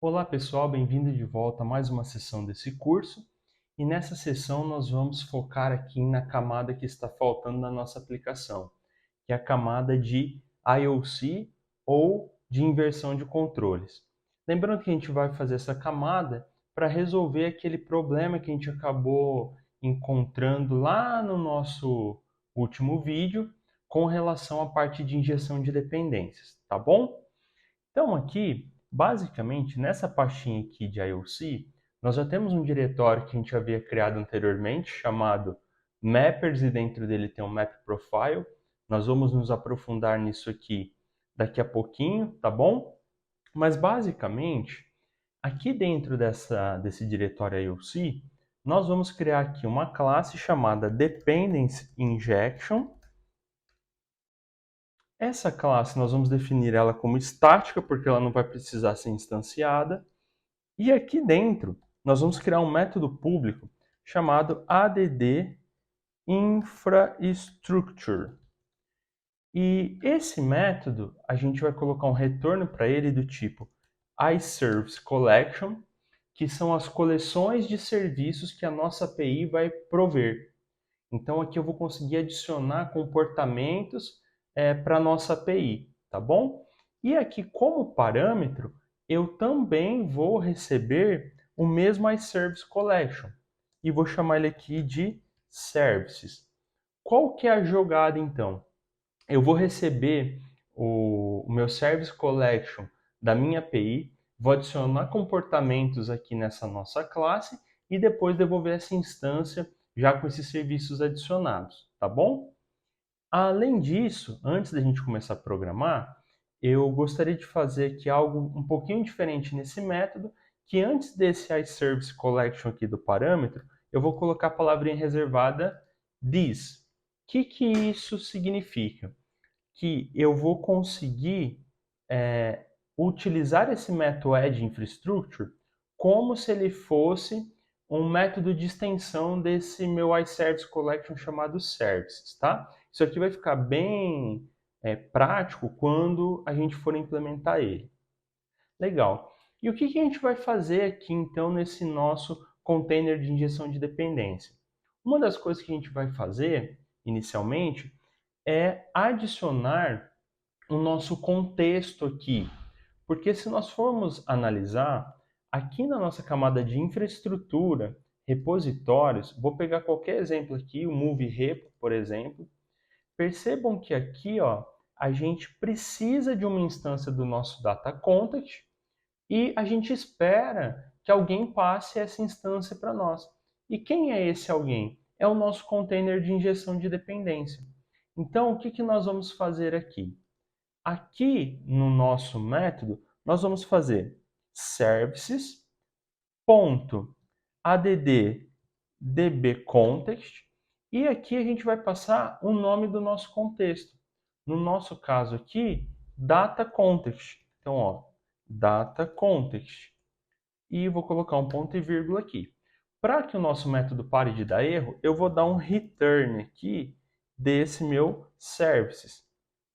Olá pessoal, bem-vindo de volta a mais uma sessão desse curso. E nessa sessão nós vamos focar aqui na camada que está faltando na nossa aplicação, que é a camada de IOC ou de inversão de controles. Lembrando que a gente vai fazer essa camada para resolver aquele problema que a gente acabou encontrando lá no nosso último vídeo com relação à parte de injeção de dependências, tá bom? Então aqui, basicamente, nessa pastinha aqui de IOC, nós já temos um diretório que a gente havia criado anteriormente, chamado Mappers, e dentro dele tem um Map Profile. Nós vamos nos aprofundar nisso aqui daqui a pouquinho, tá bom? Mas basicamente, aqui dentro desse diretório IOC, nós vamos criar aqui uma classe chamada Dependency Injection. Essa classe nós vamos definir ela como estática, porque ela não vai precisar ser instanciada. E aqui dentro nós vamos criar um método público chamado add-infrastructure. E esse método, a gente vai colocar um retorno para ele do tipo iService Collection, que são as coleções de serviços que a nossa API vai prover. Então aqui eu vou conseguir adicionar comportamentos para a nossa API, tá bom? E aqui como parâmetro, eu também vou receber o mesmo iService Collection e vou chamar ele aqui de Services. Qual que é a jogada então? Eu vou receber o meu Service Collection da minha API, vou adicionar comportamentos aqui nessa nossa classe e depois devolver essa instância já com esses serviços adicionados, tá bom? Além disso, antes da gente começar a programar, eu gostaria de fazer aqui algo um pouquinho diferente nesse método, que antes desse iService Collection aqui do parâmetro, eu vou colocar a palavrinha reservada this. O que isso significa? Que eu vou conseguir utilizar esse método add-infrastructure como se ele fosse um método de extensão desse meu iService Collection chamado Services, tá? Isso aqui vai ficar bem prático quando a gente for implementar ele. Legal. E o que a gente vai fazer aqui, então, nesse nosso container de injeção de dependência? Uma das coisas que a gente vai fazer, inicialmente, é adicionar o nosso contexto aqui. Porque se nós formos analisar, aqui na nossa camada de infraestrutura, repositórios, vou pegar qualquer exemplo aqui, o Move Repo, por exemplo. Percebam que aqui ó, a gente precisa de uma instância do nosso Data Contact e a gente espera que alguém passe essa instância para nós. E quem é esse alguém? É o nosso container de injeção de dependência. Então, o que nós vamos fazer aqui? Aqui no nosso método, nós vamos fazer services.add-dbcontext e aqui a gente vai passar o nome do nosso contexto. No nosso caso aqui, data context. Então, ó, data context. E vou colocar um ponto e vírgula aqui. Para que o nosso método pare de dar erro, eu vou dar um return aqui desse meu services.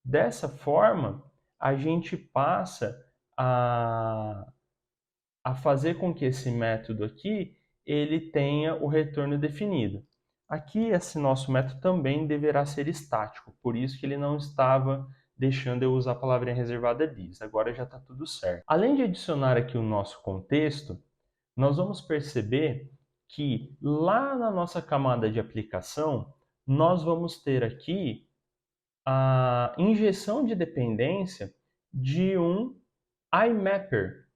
Dessa forma, a gente passa a, a fazer com que esse método aqui ele tenha o retorno definido. Aqui, esse nosso método também deverá ser estático, por isso que ele não estava deixando eu usar a palavrinha reservada this. Agora já está tudo certo. Além de adicionar aqui o nosso contexto, nós vamos perceber que lá na nossa camada de aplicação, nós vamos ter aqui a injeção de dependência de um iMapper.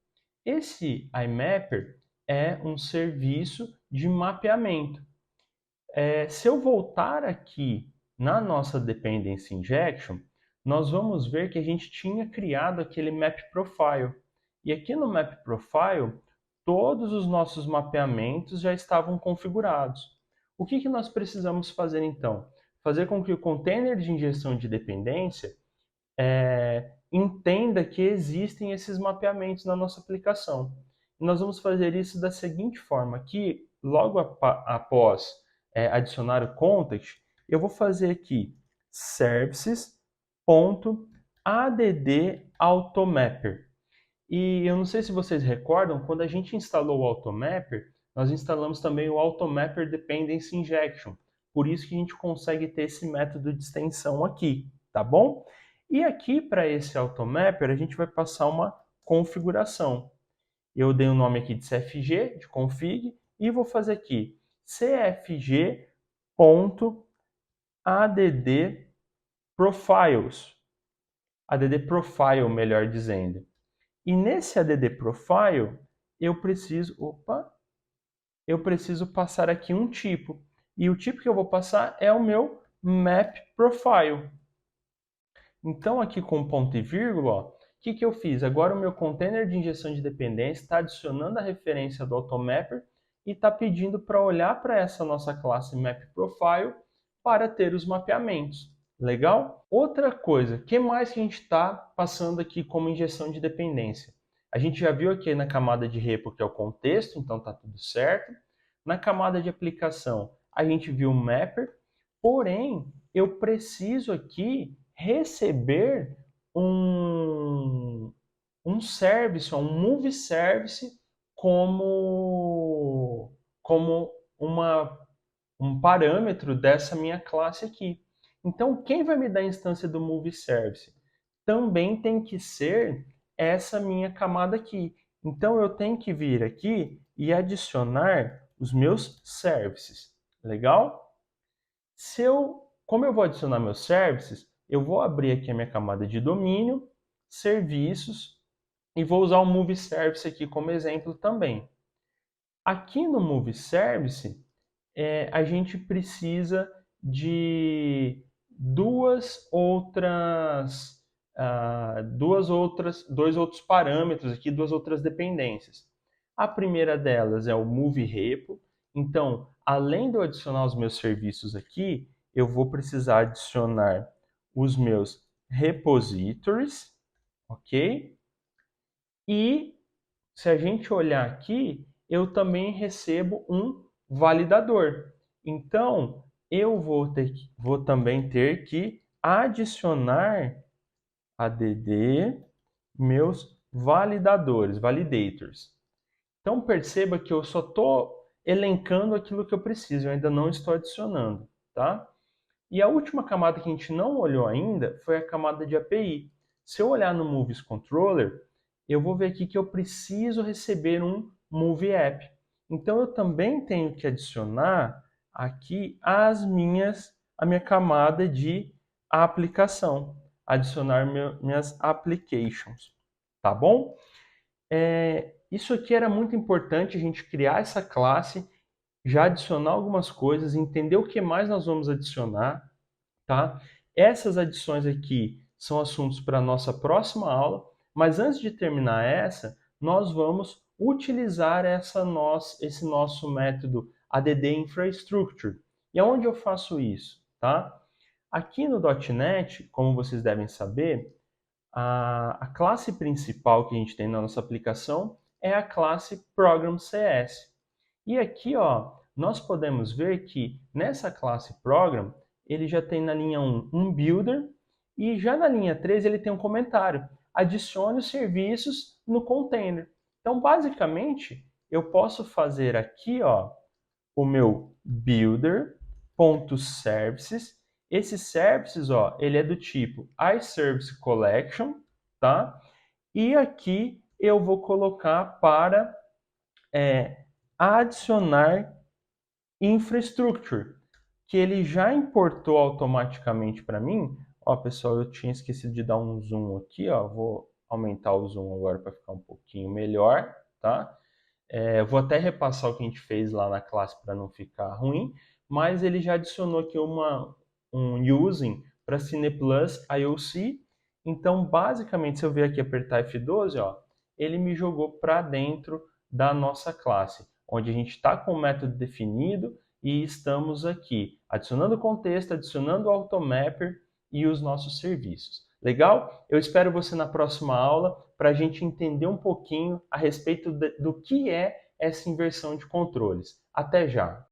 Esse iMapper é um serviço de mapeamento. Se eu voltar aqui na nossa Dependency Injection, nós vamos ver que a gente tinha criado aquele Map Profile. E aqui no Map Profile, todos os nossos mapeamentos já estavam configurados. O que nós precisamos fazer então? Fazer com que o container de injeção de dependência entenda que existem esses mapeamentos na nossa aplicação. E nós vamos fazer isso da seguinte forma, que logo após adicionar o context, eu vou fazer aqui services.addAutomapper. E eu não sei se vocês recordam, quando a gente instalou o Automapper, nós instalamos também o Automapper Dependency Injection. Por isso que a gente consegue ter esse método de extensão aqui, tá bom? E aqui, para esse Automapper, a gente vai passar uma configuração. Eu dei o nome aqui de CFG, de config, e vou fazer aqui cfg.addprofiles. Add profile, melhor dizendo. E nesse add profile, eu preciso passar aqui um tipo. E o tipo que eu vou passar é o meu map profile. Então, aqui com ponto e vírgula, o que eu fiz? Agora o meu container de injeção de dependência está adicionando a referência do Automapper e está pedindo para olhar para essa nossa classe map profile para ter os mapeamentos. Legal? Outra coisa, o que mais que a gente está passando aqui como injeção de dependência? A gente já viu aqui na camada de repo que é o contexto, então está tudo certo. Na camada de aplicação, a gente viu o mapper, porém, eu preciso aqui receber um service, um move service como um parâmetro dessa minha classe aqui. Então, quem vai me dar a instância do move service? Também tem que ser essa minha camada aqui. Então, eu tenho que vir aqui e adicionar os meus services. Legal? Como eu vou adicionar meus services, eu vou abrir aqui a minha camada de domínio, serviços, e vou usar o move service aqui como exemplo também. Aqui no move service, a gente precisa de dois outros parâmetros aqui, duas outras dependências. A primeira delas é o move repo. Então, além de eu adicionar os meus serviços aqui, eu vou precisar adicionar os meus repositories, ok? E se a gente olhar aqui, eu também recebo um validador. Então, eu vou também ter que adicionar add meus validadores, validators. Então, perceba que eu só estou elencando aquilo que eu preciso, eu ainda não estou adicionando, tá? E a última camada que a gente não olhou ainda foi a camada de API. Se eu olhar no Movies Controller, eu vou ver aqui que eu preciso receber um Movie App. Então, eu também tenho que adicionar aqui a minha camada de aplicação. Adicionar minhas applications. Tá bom? Isso aqui era muito importante, a gente criar essa classe, já adicionar algumas coisas, entender o que mais nós vamos adicionar, tá? Essas adições aqui são assuntos para a nossa próxima aula, mas antes de terminar essa, nós vamos utilizar esse nosso método add infrastructure. E aonde eu faço isso, tá? Aqui no .NET, como vocês devem saber, a classe principal que a gente tem na nossa aplicação é a classe Program CS. E aqui, ó, nós podemos ver que nessa classe Program, ele já tem na linha 1 um builder e já na linha 3 ele tem um comentário. Adicione os serviços no container. Então, basicamente, eu posso fazer aqui, ó, o meu builder.services. Esse services, ó, ele é do tipo iService Collection, tá? E aqui eu vou colocar para adicionar infrastructure, que ele já importou automaticamente para mim. Ó, pessoal, eu tinha esquecido de dar um zoom aqui, ó. Vou aumentar o zoom agora para ficar um pouquinho melhor, tá? Vou até repassar o que a gente fez lá na classe para não ficar ruim, mas ele já adicionou aqui um using para CinePlus IOC. Então, basicamente, se eu vier aqui apertar F12, ó, ele me jogou para dentro da nossa classe, onde a gente está com o método definido e estamos aqui adicionando contexto, adicionando o Automapper e os nossos serviços. Legal? Eu espero você na próxima aula para a gente entender um pouquinho a respeito do que é essa inversão de controles. Até já!